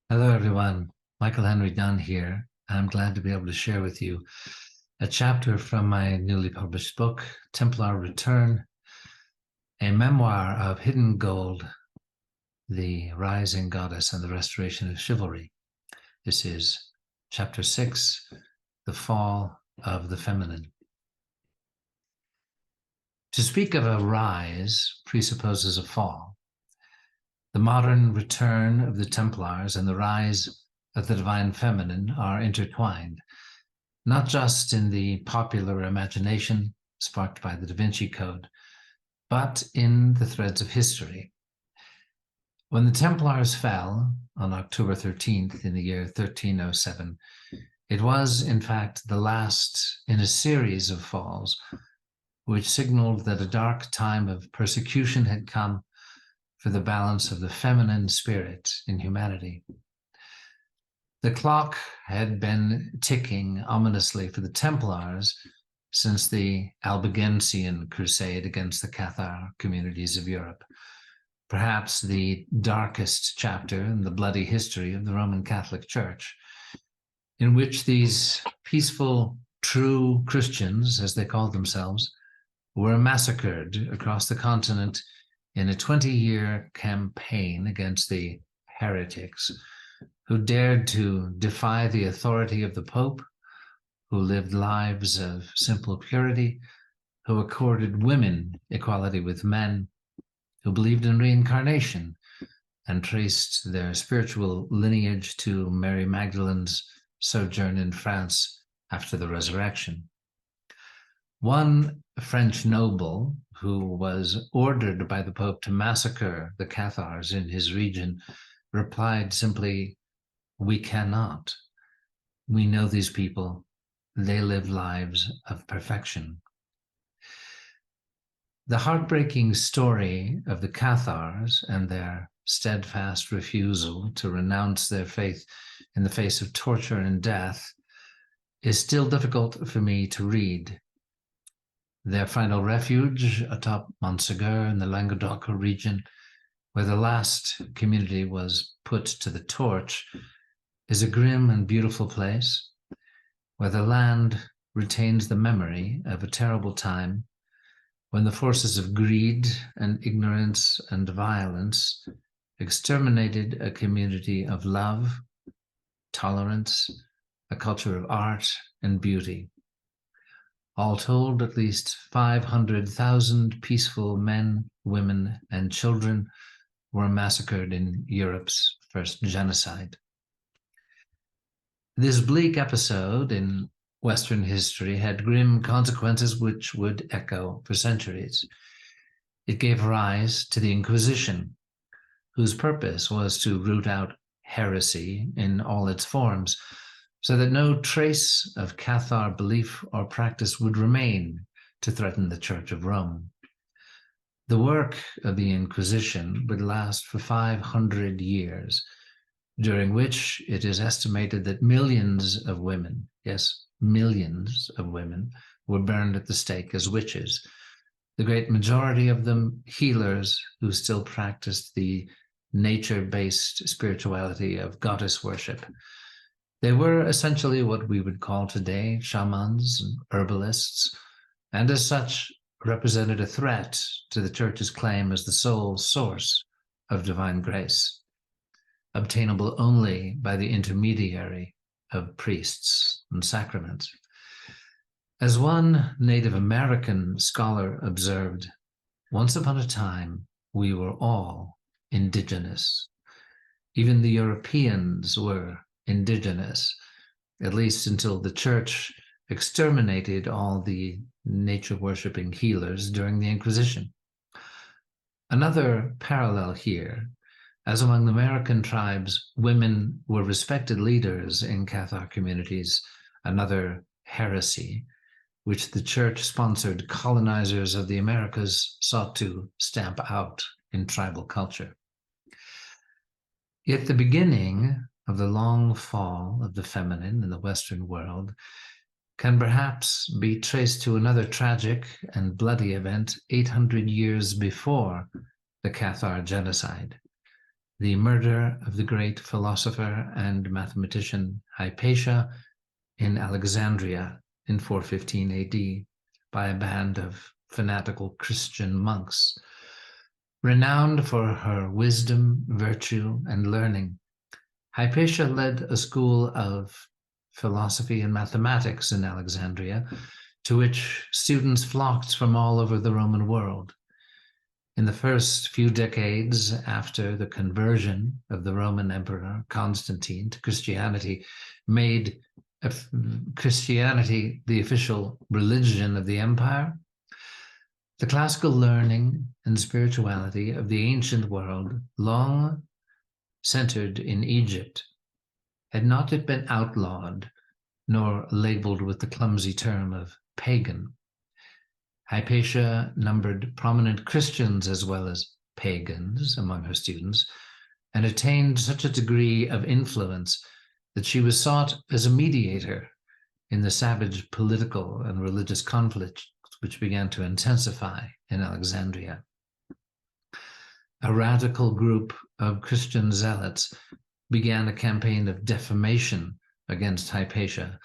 Hello, everyone. Michael Henry Dunn here. I'm glad to be able to share with you a chapter from my newly published book, Templar Return, a memoir of hidden gold, the rising goddess and the restoration of chivalry. This is chapter 6, the fall of the feminine. To speak of a rise presupposes a fall. The modern return of the Templars and the rise of the divine feminine are intertwined, not just in the popular imagination sparked by the Da Vinci Code, but in the threads of history. When the Templars fell on October 13th in the year 1307, it was, in fact, the last in a series of falls, which signaled that a dark time of persecution had come for the balance of the feminine spirit in humanity. The clock had been ticking ominously for the Templars since the Albigensian crusade against the Cathar communities of Europe, perhaps the darkest chapter in the bloody history of the Roman Catholic Church, in which these peaceful, true Christians, as they called themselves, were massacred across the continent in a 20-year campaign against the heretics who dared to defy the authority of the Pope, who lived lives of simple purity, who accorded women equality with men, who believed in reincarnation and traced their spiritual lineage to Mary Magdalene's sojourn in France after the resurrection. One French noble who was ordered by the Pope to massacre the Cathars in his region replied simply, "We cannot. We know these people. They live lives of perfection." The heartbreaking story of the Cathars and their steadfast refusal to renounce their faith in the face of torture and death is still difficult for me to read. Their final refuge atop Montségur in the Languedoc region, where the last community was put to the torch, is a grim and beautiful place where the land retains the memory of a terrible time when the forces of greed and ignorance and violence exterminated a community of love, tolerance, a culture of art and beauty. All told, at least 500,000 peaceful men, women, and children were massacred in Europe's first genocide. This bleak episode in Western history had grim consequences which would echo for centuries. It gave rise to the Inquisition, whose purpose was to root out heresy in all its forms, so that no trace of Cathar belief or practice would remain to threaten the Church of Rome. The work of the Inquisition would last for 500 years, during which it is estimated that millions of women, yes, millions of women, were burned at the stake as witches, the great majority of them healers who still practiced the nature-based spirituality of goddess worship. They were essentially what we would call today shamans and herbalists, and as such represented a threat to the Church's claim as the sole source of divine grace, obtainable only by the intermediary of priests and sacraments. As one Native American scholar observed, once upon a time, we were all indigenous. Even the Europeans were indigenous, at least until the Church exterminated all the nature-worshipping healers during the Inquisition. Another parallel here, as among the American tribes, women were respected leaders in Cathar communities, another heresy, which the Church-sponsored colonizers of the Americas sought to stamp out in tribal culture. Yet the beginning of the long fall of the feminine in the Western world can perhaps be traced to another tragic and bloody event 800 years before the Cathar genocide, the murder of the great philosopher and mathematician Hypatia in Alexandria in 415 AD by a band of fanatical Christian monks. Renowned for her wisdom, virtue, and learning, Hypatia led a school of philosophy and mathematics in Alexandria, to which students flocked from all over the Roman world. In the first few decades after the conversion of the Roman Emperor Constantine to Christianity, made Christianity the official religion of the empire, the classical learning and spirituality of the ancient world, long centered in Egypt, had not yet been outlawed nor labeled with the clumsy term of pagan. Hypatia numbered prominent Christians as well as pagans among her students, and attained such a degree of influence that she was sought as a mediator in the savage political and religious conflicts which began to intensify in Alexandria. A radical group of Christian zealots began a campaign of defamation against Hypatia,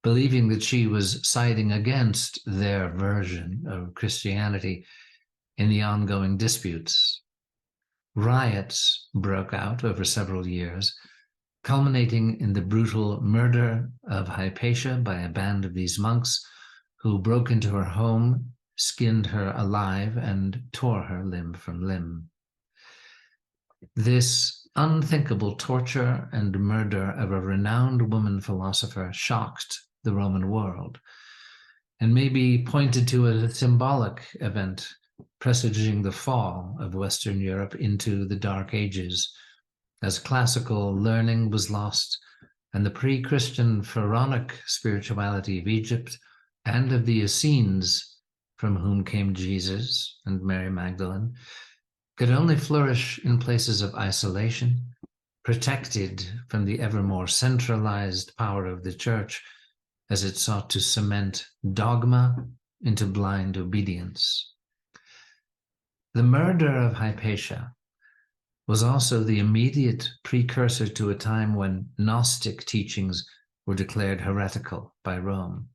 believing that she was siding against their version of Christianity in the ongoing disputes. Riots broke out over several years, culminating in the brutal murder of Hypatia by a band of these monks who broke into her home, skinned her alive, and tore her limb from limb. This unthinkable torture and murder of a renowned woman philosopher shocked the Roman world, and may be pointed to as a symbolic event presaging the fall of Western Europe into the Dark Ages, as classical learning was lost and the pre-Christian pharaonic spirituality of Egypt and of the Essenes, from whom came Jesus and Mary Magdalene, could only flourish in places of isolation, protected from the ever more centralized power of the Church as it sought to cement dogma into blind obedience. The murder of Hypatia was also the immediate precursor to a time when Gnostic teachings were declared heretical by Rome,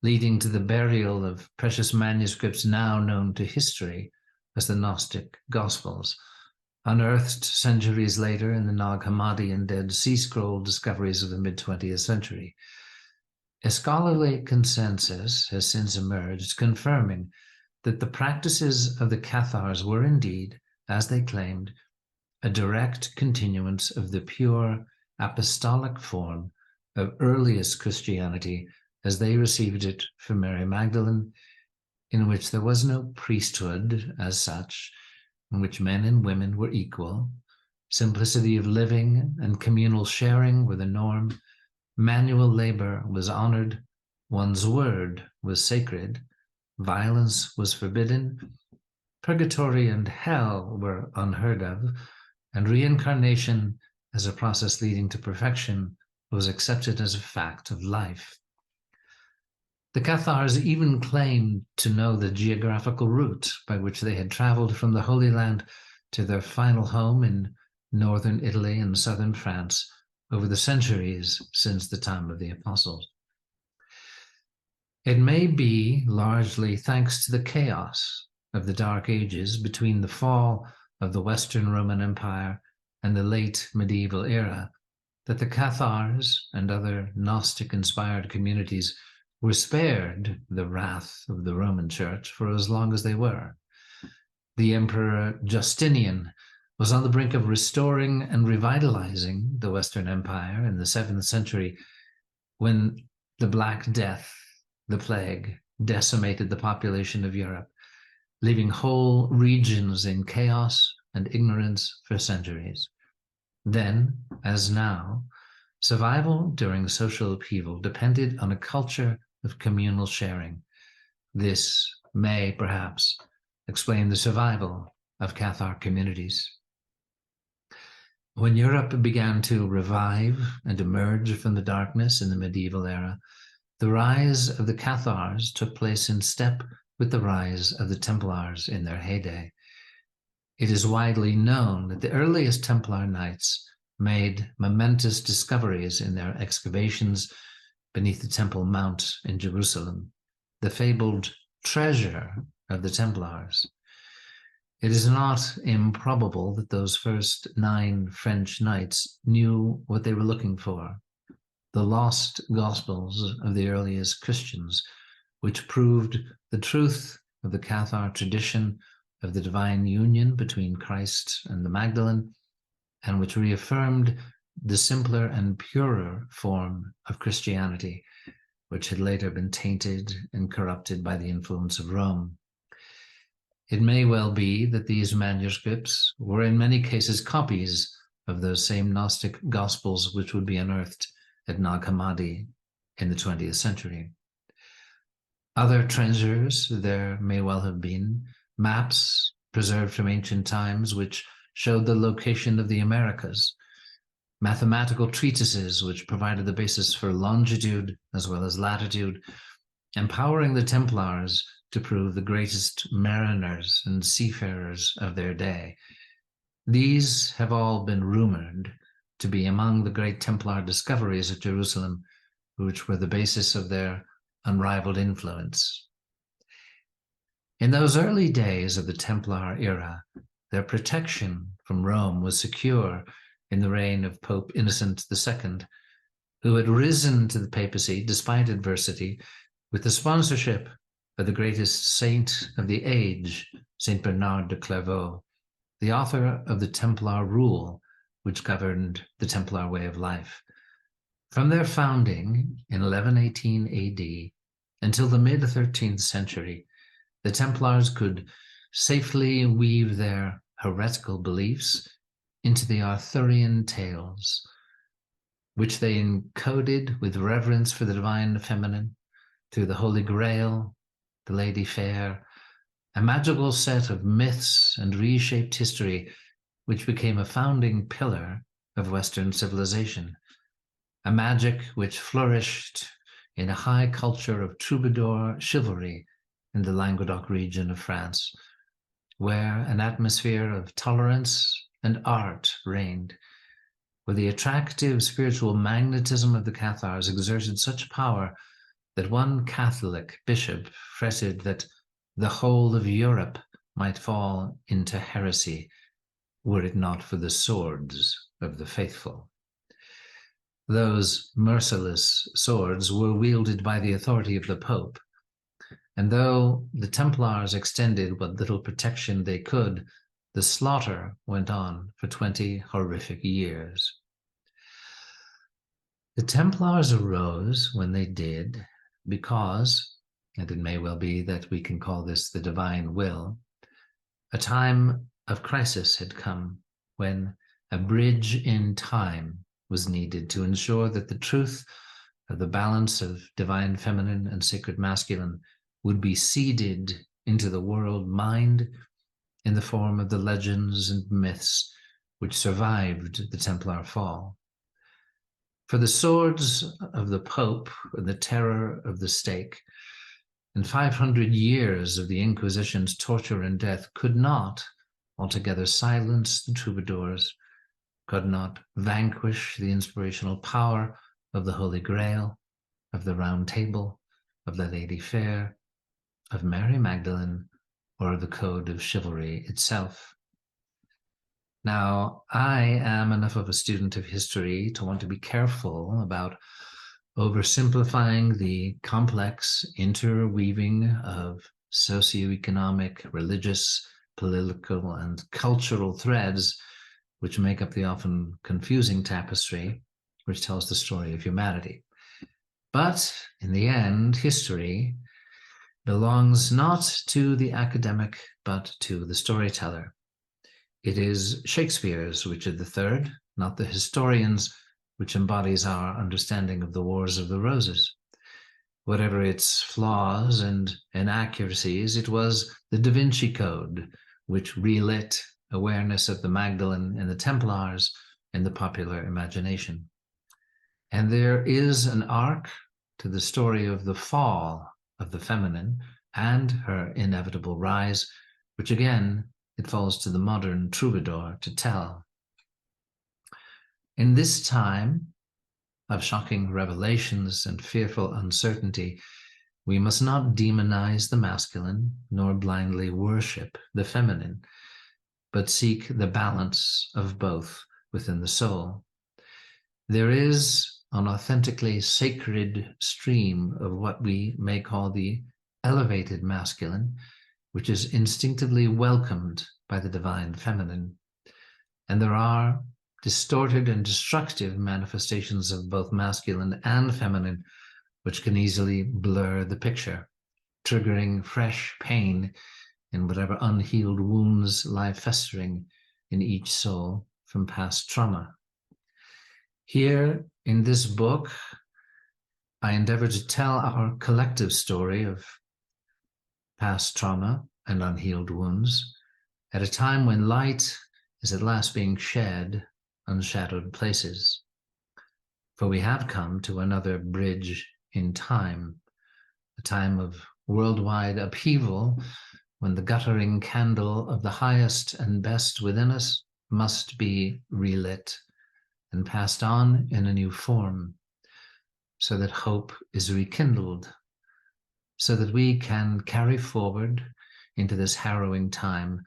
leading to the burial of precious manuscripts now known to history as the Gnostic Gospels, unearthed centuries later in the Nag Hammadi and Dead Sea Scroll discoveries of the mid-20th century. A scholarly consensus has since emerged confirming that the practices of the Cathars were indeed, as they claimed, a direct continuance of the pure apostolic form of earliest Christianity as they received it from Mary Magdalene, in which there was no priesthood as such, in which men and women were equal, simplicity of living and communal sharing were the norm, manual labor was honored, one's word was sacred, violence was forbidden, purgatory and hell were unheard of, and reincarnation as a process leading to perfection was accepted as a fact of life. The Cathars even claimed to know the geographical route by which they had traveled from the Holy Land to their final home in northern Italy and southern France over the centuries since the time of the Apostles. It may be largely thanks to the chaos of the Dark Ages between the fall of the Western Roman Empire and the late medieval era that the Cathars and other Gnostic-inspired communities were spared the wrath of the Roman Church for as long as they were. The Emperor Justinian was on the brink of restoring and revitalizing the Western Empire in the 7th century when the Black Death, the plague, decimated the population of Europe, leaving whole regions in chaos and ignorance for centuries. Then, as now, survival during social upheaval depended on a culture of communal sharing. This may, perhaps, explain the survival of Cathar communities. When Europe began to revive and emerge from the darkness in the medieval era, the rise of the Cathars took place in step with the rise of the Templars in their heyday. It is widely known that the earliest Templar Knights made momentous discoveries in their excavations beneath the Temple Mount in Jerusalem, the fabled treasure of the Templars. It is not improbable that those first 9 French knights knew what they were looking for, the lost Gospels of the earliest Christians, which proved the truth of the Cathar tradition of the divine union between Christ and the Magdalene, and which reaffirmed the simpler and purer form of Christianity, which had later been tainted and corrupted by the influence of Rome. It may well be that these manuscripts were in many cases copies of those same Gnostic Gospels which would be unearthed at Nag Hammadi in the 20th century. Other treasures there may well have been maps preserved from ancient times which showed the location of the Americas, mathematical treatises which provided the basis for longitude as well as latitude, empowering the Templars to prove the greatest mariners and seafarers of their day. These have all been rumored to be among the great Templar discoveries at Jerusalem, which were the basis of their unrivaled influence. In those early days of the Templar era, their protection from Rome was secure in the reign of Pope Innocent II, who had risen to the papacy despite adversity with the sponsorship of the greatest saint of the age, Saint Bernard de Clairvaux, the author of the Templar Rule, which governed the Templar way of life. From their founding in 1118 AD until the mid-13th century, the Templars could safely weave their heretical beliefs into the Arthurian tales, which they encoded with reverence for the divine feminine through the Holy Grail, the Lady Fair, a magical set of myths and reshaped history which became a founding pillar of Western civilization, a magic which flourished in a high culture of troubadour chivalry in the Languedoc region of France, where an atmosphere of tolerance and art reigned, where the attractive spiritual magnetism of the Cathars exerted such power that one Catholic bishop fretted that the whole of Europe might fall into heresy were it not for the swords of the faithful. Those merciless swords were wielded by the authority of the Pope, and though the Templars extended what little protection they could, the slaughter went on for 20 horrific years. The Templars arose when they did because, and it may well be that we can call this the divine will, a time of crisis had come when a bridge in time was needed to ensure that the truth of the balance of divine feminine and sacred masculine would be seeded into the world mind in the form of the legends and myths which survived the Templar fall. For the swords of the Pope and the terror of the stake and 500 years of the Inquisition's torture and death could not altogether silence the troubadours, could not vanquish the inspirational power of the Holy Grail, of the Round Table, of the Lady Fair, of Mary Magdalene, or of the Code of Chivalry itself. Now, I am enough of a student of history to want to be careful about oversimplifying the complex interweaving of socioeconomic, religious, political, and cultural threads which make up the often confusing tapestry which tells the story of humanity. But in the end, history belongs not to the academic, but to the storyteller. It is Shakespeare's Richard III, not the historian's, which embodies our understanding of the Wars of the Roses. Whatever its flaws and inaccuracies, it was the Da Vinci Code, which relit awareness of the Magdalene and the Templars in the popular imagination. And there is an arc to the story of the fall of the feminine and her inevitable rise, which again it falls to the modern troubadour to tell. In this time of shocking revelations and fearful uncertainty, we must not demonize the masculine, nor blindly worship the feminine, but seek the balance of both within the soul. There is an authentically sacred stream of what we may call the elevated masculine, which is instinctively welcomed by the divine feminine. And there are distorted and destructive manifestations of both masculine and feminine, which can easily blur the picture, triggering fresh pain in whatever unhealed wounds lie festering in each soul from past trauma. Here in this book, I endeavor to tell our collective story of past trauma and unhealed wounds at a time when light is at last being shed on shadowed places. For we have come to another bridge in time, a time of worldwide upheaval when the guttering candle of the highest and best within us must be relit and passed on in a new form, so that hope is rekindled, so that we can carry forward into this harrowing time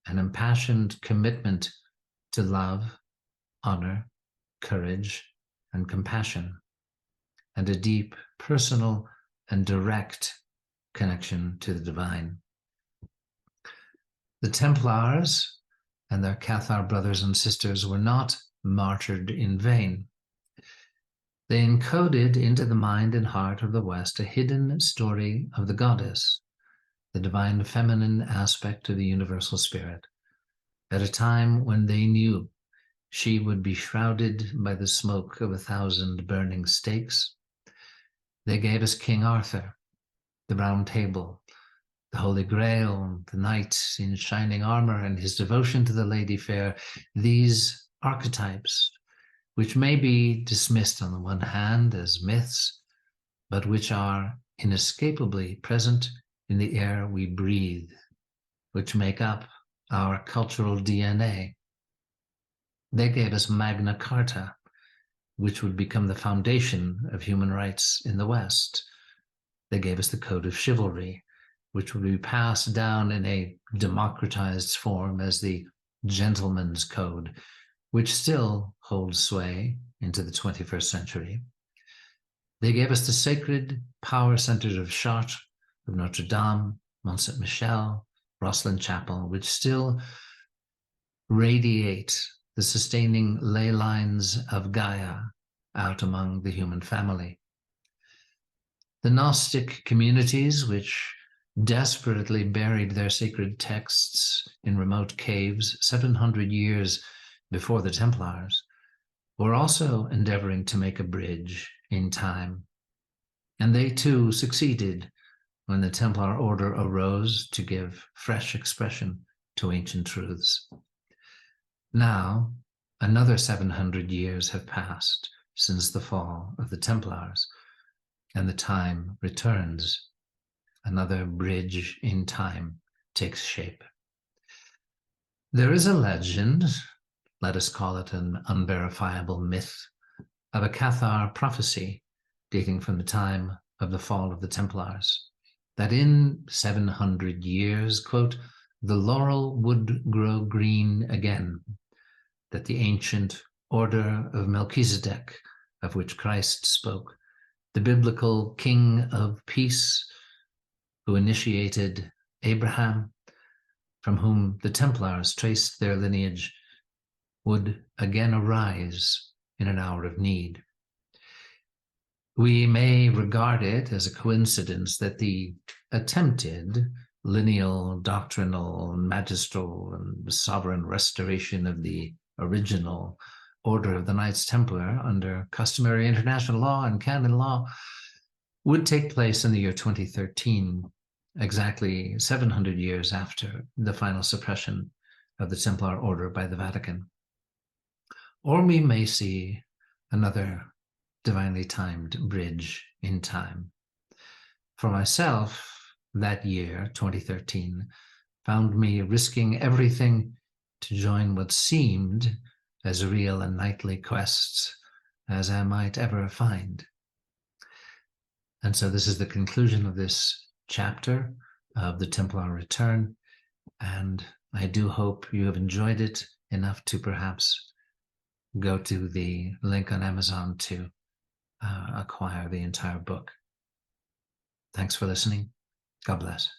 an impassioned commitment to love, honor, courage, and compassion, and a deep, personal, and direct connection to the divine. The Templars and their Cathar brothers and sisters were not martyred in vain. They encoded into the mind and heart of the West a hidden story of the goddess, the divine feminine aspect of the universal spirit, at a time when they knew she would be shrouded by the smoke of 1,000 burning stakes. They gave us King Arthur, the Round Table, the Holy Grail, the knight in shining armor, and his devotion to the lady fair, these archetypes, which may be dismissed on the one hand as myths, but which are inescapably present in the air we breathe, which make up our cultural DNA. They gave us Magna Carta, which would become the foundation of human rights in the West. They gave us the Code of Chivalry, which would be passed down in a democratized form as the Gentleman's Code, which still holds sway into the 21st century. They gave us the sacred power centers of Chartres, of Notre Dame, Mont Saint Michel, Rosslyn Chapel, which still radiate the sustaining ley lines of Gaia out among the human family. The Gnostic communities, which desperately buried their sacred texts in remote caves 700 years before the Templars, were also endeavoring to make a bridge in time. And they too succeeded when the Templar order arose to give fresh expression to ancient truths. Now, another 700 years have passed since the fall of the Templars, and the time returns. Another bridge in time takes shape. There is a legend, let us call it an unverifiable myth, of a Cathar prophecy dating from the time of the fall of the Templars, that in 700 years, quote, the laurel would grow green again, that the ancient order of Melchizedek, of which Christ spoke, the biblical king of peace, who initiated Abraham, from whom the Templars traced their lineage, would again arise in an hour of need. We may regard it as a coincidence that the attempted lineal, doctrinal, magistral, and sovereign restoration of the original order of the Knights Templar under customary international law and canon law would take place in the year 2013, exactly 700 years after the final suppression of the Templar order by the Vatican. Or we may see another divinely timed bridge in time. For myself, that year, 2013, found me risking everything to join what seemed as real and knightly quests as I might ever find. And so this is the conclusion of this chapter of the Templar Return, and I do hope you have enjoyed it enough to perhaps go to the link on Amazon to acquire the entire book. Thanks for listening. God bless.